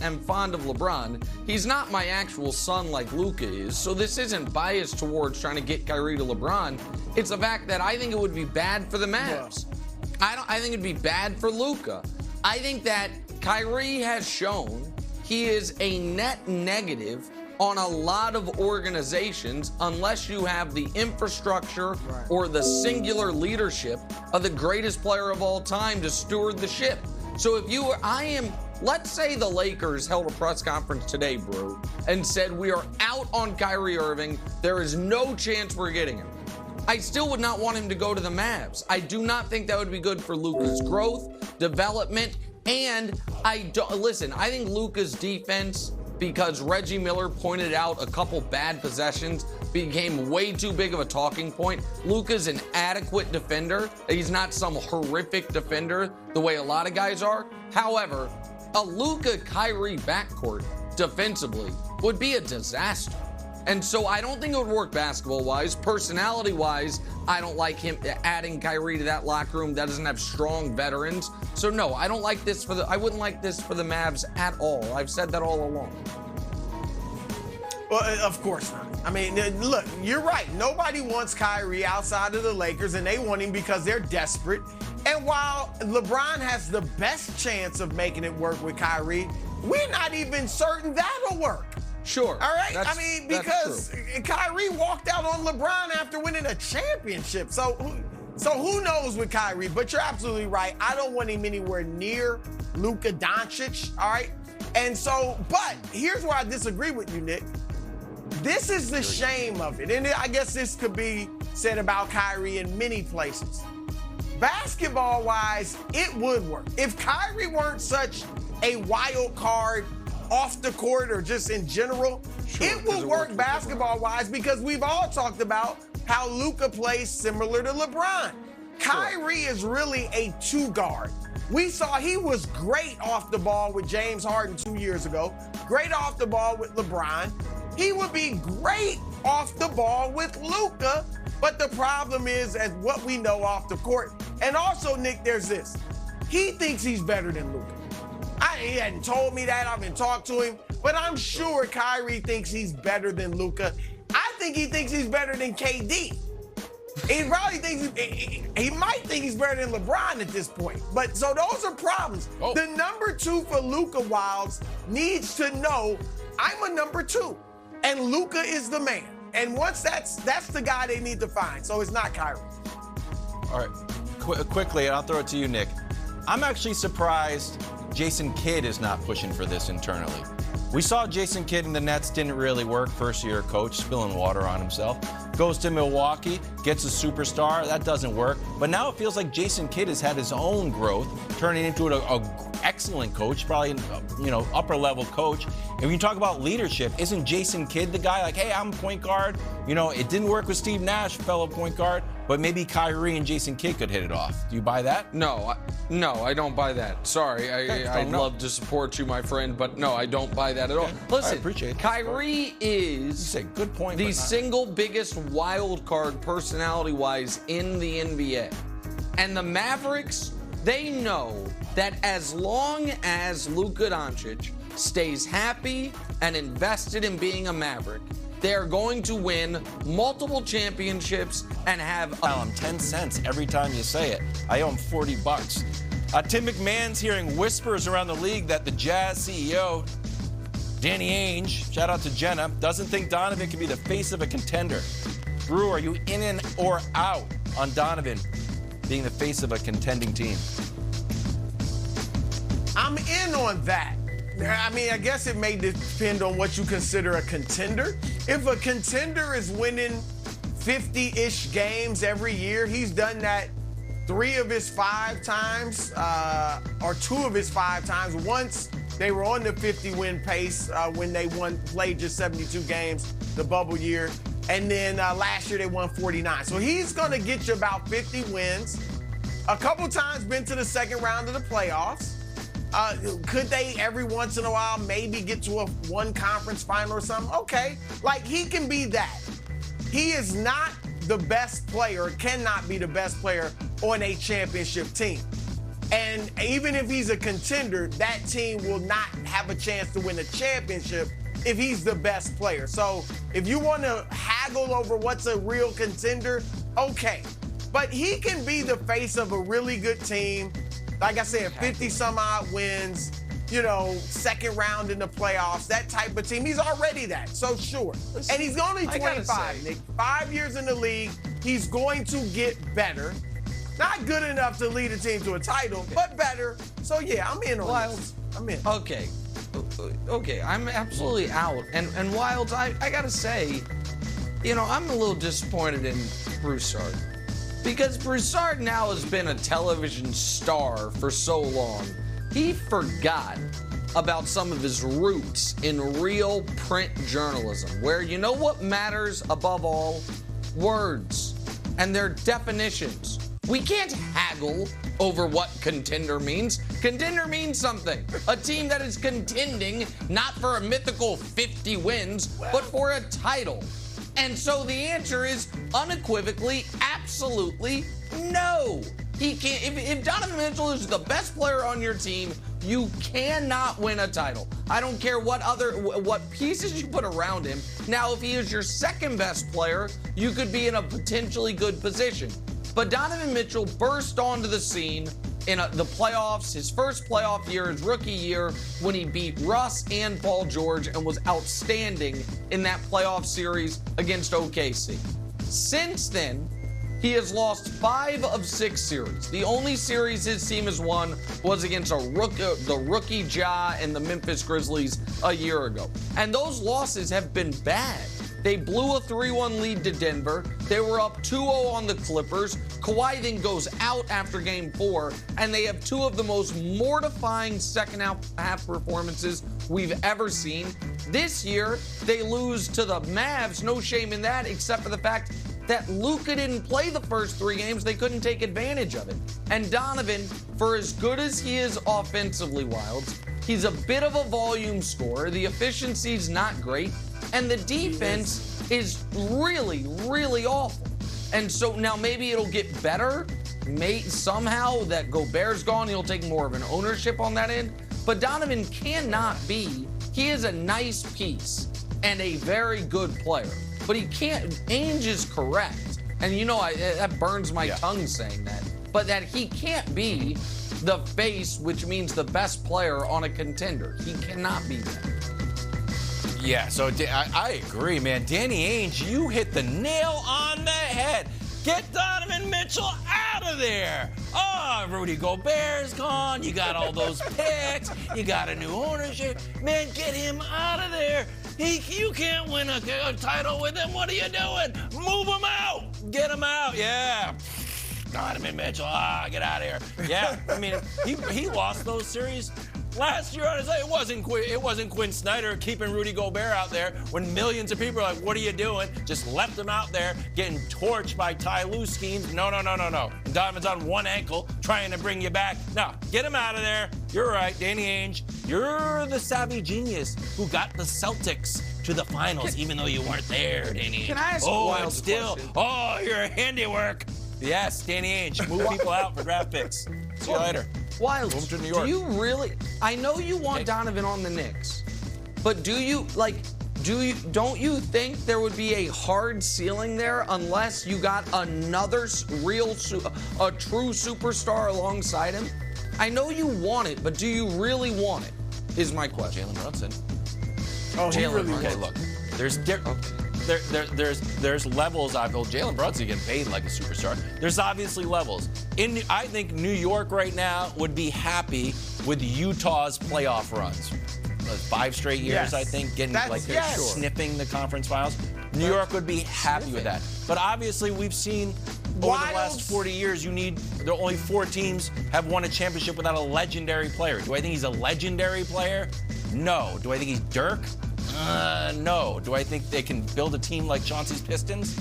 am fond of LeBron, he's not my actual son like Luka is. So this isn't biased towards trying to get Kyrie to LeBron. It's the fact that I think it would be bad for the Mavs. I think it'd be bad for Luka. I think that Kyrie has shown he is a net negative on a lot of organizations unless you have the infrastructure or the singular leadership of the greatest player of all time to steward the ship. So let's say the Lakers held a press conference today, Brew, and said we are out on Kyrie Irving. There is no chance we're getting him. I still would not want him to go to the Mavs. I do not think that would be good for Luka's growth, development, and I think Luka's defense, because Reggie Miller pointed out a couple bad possessions, became way too big of a talking point. Luka's an adequate defender. He's not some horrific defender the way a lot of guys are. However, a Luka-Kyrie backcourt defensively would be a disaster. And so I don't think it would work basketball-wise. Personality-wise, I don't like him adding Kyrie to that locker room that doesn't have strong veterans. So no, I don't like this I wouldn't like this for the Mavs at all. I've said that all along. Well, of course not. I mean, look, you're right. Nobody wants Kyrie outside of the Lakers, and they want him because they're desperate. And while LeBron has the best chance of making it work with Kyrie, we're not even certain that'll work. Sure. All right? Because Kyrie walked out on LeBron after winning a championship. So who knows with Kyrie? But you're absolutely right. I don't want him anywhere near Luka Doncic, all right? And so, but here's where I disagree with you, Nick. This is the shame of it. And I guess this could be said about Kyrie in many places. Basketball-wise, it would work. If Kyrie weren't such a wild card off the court or just in general, it will work basketball-wise because we've all talked about how Luka plays similar to LeBron. Kyrie is really a two-guard. We saw he was great off the ball with James Harden 2 years ago, great off the ball with LeBron. He would be great off the ball with Luka, but the problem is, as what we know off the court, and also, Nick, there's this. He thinks he's better than Luka. He hadn't told me that. I haven't talked to him. But I'm sure Kyrie thinks he's better than Luka. I think he thinks he's better than KD. He probably thinks he might think he's better than LeBron at this point. But so those are problems. The number two for Luka Wilds needs to know I'm a number two, and Luka is the man. And once that's the guy they need to find. So it's not Kyrie. All right, quickly, and I'll throw it to you, Nick. I'm actually surprised Jason Kidd is not pushing for this internally. We saw Jason Kidd in the Nets, didn't really work, first-year coach, spilling water on himself. Goes to Milwaukee, gets a superstar, that doesn't work. But now it feels like Jason Kidd has had his own growth, turning into an excellent coach, probably upper-level coach. And when you talk about leadership, isn't Jason Kidd the guy like, hey, I'm a point guard? It didn't work with Steve Nash, fellow point guard, but maybe Kyrie and Jason Kidd could hit it off. Do you buy that? No, I don't buy that. Sorry, I'd love to support you, my friend, but no, I don't buy that at all. Listen, I appreciate it. Kyrie is good point, the single biggest wild card personality-wise in the NBA. And the Mavericks, they know that as long as Luka Doncic stays happy and invested in being a Maverick, they're going to win multiple championships and have Tell him 10 cents every time you say it. I owe him $40. Tim McMahon's hearing whispers around the league that the Jazz CEO, Danny Ainge, shout out to Jenna, doesn't think Donovan can be the face of a contender. Brew, are you in and or out on Donovan being the face of a contending team? I'm in on that. I mean, I guess it may depend on what you consider a contender. If a contender is winning 50-ish games every year, he's done that 3 of his 5 times, or 2 of his 5 times. Once they were on the 50-win pace when they played just 72 games, the bubble year. And then last year they won 49. So he's going to get you about 50 wins. A couple times been to the second round of the playoffs. Could they every once in a while maybe get to a one conference final or something? Okay, like he can be that. He is not the best player, cannot be the best player on a championship team. And even if he's a contender, that team will not have a chance to win a championship if he's the best player. So if you want to haggle over what's a real contender, okay. But he can be the face of a really good team. Like I said, 50-some-odd wins, second round in the playoffs, that type of team. He's already that, so sure. And he's only 25, Nick. 5 years in the league. He's going to get better. Not good enough to lead a team to a title, but better. So, yeah, I'm in on this. I'm in. Okay, I'm absolutely out. And Wilds, I got to say, I'm a little disappointed in Broussard. Because Broussard now has been a television star for so long, he forgot about some of his roots in real print journalism, where you know what matters above all? Words and their definitions. We can't haggle over what contender means. Contender means something. A team that is contending not for a mythical 50 wins, but for a title. And so the answer is unequivocally, absolutely no. He can't. If Donovan Mitchell is the best player on your team, you cannot win a title. I don't care what pieces you put around him. Now, if he is your second best player, you could be in a potentially good position. But Donovan Mitchell burst onto the scene in the playoffs, his first playoff year, his rookie year, when he beat Russ and Paul George and was outstanding in that playoff series against OKC. Since then, he has lost 5 of 6 series. The only series his team has won was against the rookie Ja and the Memphis Grizzlies a year ago. And those losses have been bad. They blew a 3-1 lead to Denver. They were up 2-0 on the Clippers. Kawhi then goes out after Game 4, and they have 2 of the most mortifying second half performances we've ever seen. This year, they lose to the Mavs. No shame in that, except for the fact that Luka didn't play the first 3 games. They couldn't take advantage of it. And Donovan, for as good as he is offensively, Wilds, he's a bit of a volume scorer. The efficiency's not great. And the defense is really, really awful. And so now maybe it'll get better. Somehow that Gobert's gone, he'll take more of an ownership on that end. But Donovan cannot be. He is a nice piece and a very good player. But he can't. Ainge is correct. And that burns my tongue saying that. But that he can't be the face, which means the best player on a contender. He cannot be that. Yeah, so I agree, man. Danny Ainge, you hit the nail on the head. Get Donovan Mitchell out of there. Oh, Rudy Gobert's gone. You got all those picks. You got a new ownership. Man, get him out of there. You can't win a title with him. What are you doing? Move him out. Get him out. Yeah. Donovan Mitchell, get out of here. Yeah, I mean, he lost those series last year. It wasn't Quinn Snyder keeping Rudy Gobert out there when millions of people are like, what are you doing? Just left him out there getting torched by Ty Lue schemes. No. And Donovan's on one ankle trying to bring you back. No, get him out of there. You're right, Danny Ainge. You're the savvy genius who got the Celtics to the finals, even though you weren't there, Danny Ainge. Can I ask a question? Oh, your handiwork. Yes, Danny Ainge. Move people out for draft picks. See you later. Wilds, Move to New York. do you really? I know you want Donovan on the Knicks, but don't you think there would be a hard ceiling there unless you got another a true superstar alongside him? I know you want it, but do you really want it? Is my question. Jalen Brunson. Oh, Jalen Brunson. Okay, look. There's levels. I feel Jalen Brunson getting paid like a superstar. There's obviously levels. I think New York right now would be happy with Utah's playoff runs. 5 straight years, I think, getting sniffing the conference finals. New York would be happy with that. But obviously, we've seen over the last 40 years, only 4 teams have won a championship without a legendary player. Do I think he's a legendary player? No. Do I think he's Dirk? No. Do I think they can build a team like Chauncey's Pistons?